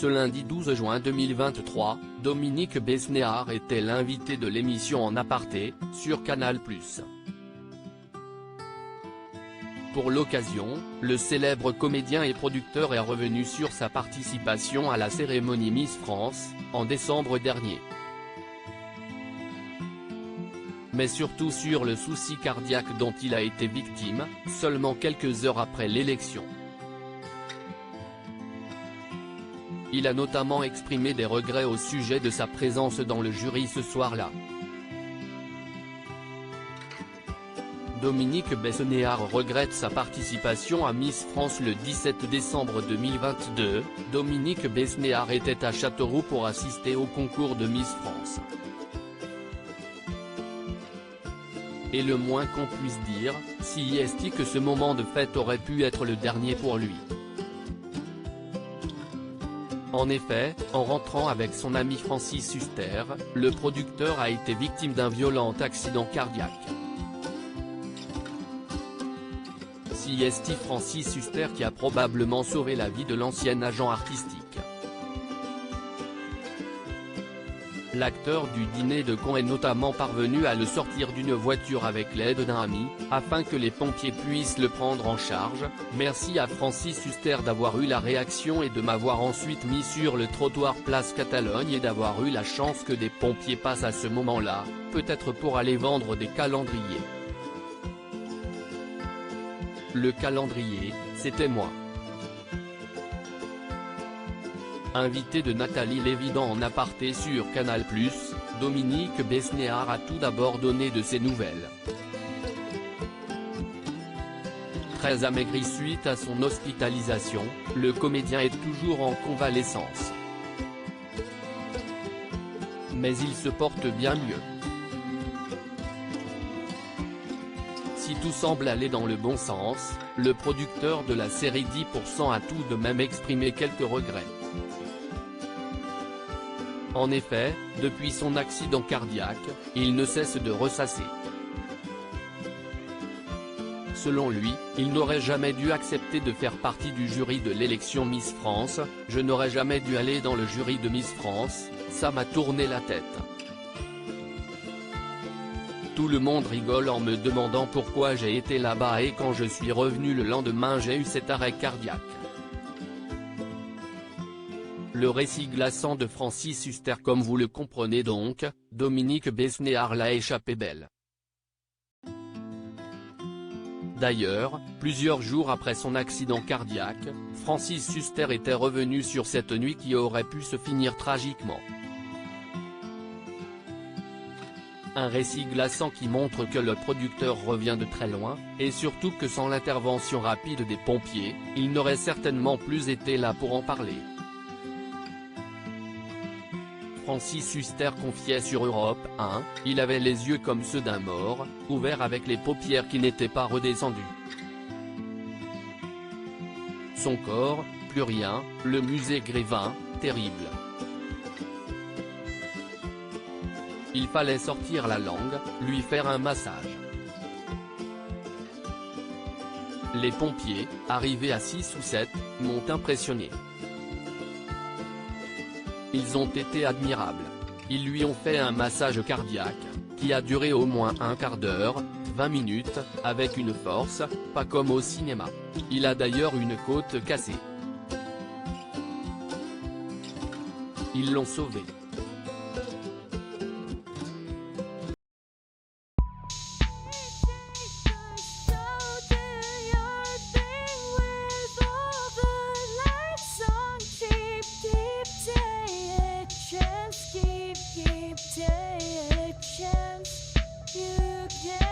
Ce lundi 12 juin 2023, Dominique Besnéard était l'invité de l'émission En Aparté, sur Canal+. Pour l'occasion, le célèbre comédien et producteur est revenu sur sa participation à la cérémonie Miss France, en décembre dernier. Mais surtout sur le souci cardiaque dont il a été victime, seulement quelques heures après l'élection. Il a notamment exprimé des regrets au sujet de sa présence dans le jury ce soir-là. Dominique Besnéard regrette sa participation à Miss France le 17 décembre 2022. Dominique Besnéard était à Châteauroux pour assister au concours de Miss France. Et le moins qu'on puisse dire, si est que ce moment de fête aurait pu être le dernier pour lui. En effet, en rentrant avec son ami Francis Huster, le producteur a été victime d'un violent accident cardiaque. C'est Francis Huster qui a probablement sauvé la vie de l'ancien agent artistique. L'acteur du dîner de con est notamment parvenu à le sortir d'une voiture avec l'aide d'un ami, afin que les pompiers puissent le prendre en charge. Merci à Francis Huster d'avoir eu la réaction et de m'avoir ensuite mis sur le trottoir place Catalogne et d'avoir eu la chance que des pompiers passent à ce moment-là, peut-être pour aller vendre des calendriers. Le calendrier, c'était moi. Invité de Nathalie Lévident en aparté sur Canal+, Dominique Besnéard a tout d'abord donné de ses nouvelles. Très amaigri suite à son hospitalisation, le comédien est toujours en convalescence. Mais il se porte bien mieux. Si tout semble aller dans le bon sens, le producteur de la série 10% a tout de même exprimé quelques regrets. En effet, depuis son accident cardiaque, il ne cesse de ressasser. Selon lui, il n'aurait jamais dû accepter de faire partie du jury de l'élection Miss France. Je n'aurais jamais dû aller dans le jury de Miss France, ça m'a tourné la tête. Tout le monde rigole en me demandant pourquoi j'ai été là-bas et quand je suis revenu le lendemain j'ai eu cet arrêt cardiaque. Le récit glaçant de Francis Huster comme vous le comprenez donc, Dominique Besnéard l'a échappé belle. D'ailleurs, plusieurs jours après son accident cardiaque, Francis Huster était revenu sur cette nuit qui aurait pu se finir tragiquement. Un récit glaçant qui montre que le producteur revient de très loin, et surtout que sans l'intervention rapide des pompiers, il n'aurait certainement plus été là pour en parler. Francis Huster confiait sur Europe 1, il avait les yeux comme ceux d'un mort, ouverts avec les paupières qui n'étaient pas redescendues. Son corps, plus rien, le musée Grévin, terrible. Il fallait sortir la langue, lui faire un massage. Les pompiers, arrivés à 6 ou 7, m'ont impressionné. Ils ont été admirables. Ils lui ont fait un massage cardiaque, qui a duré au moins un quart d'heure, 20 minutes, avec une force, pas comme au cinéma. Il a d'ailleurs une côte cassée. Ils l'ont sauvé. Take a chance, you can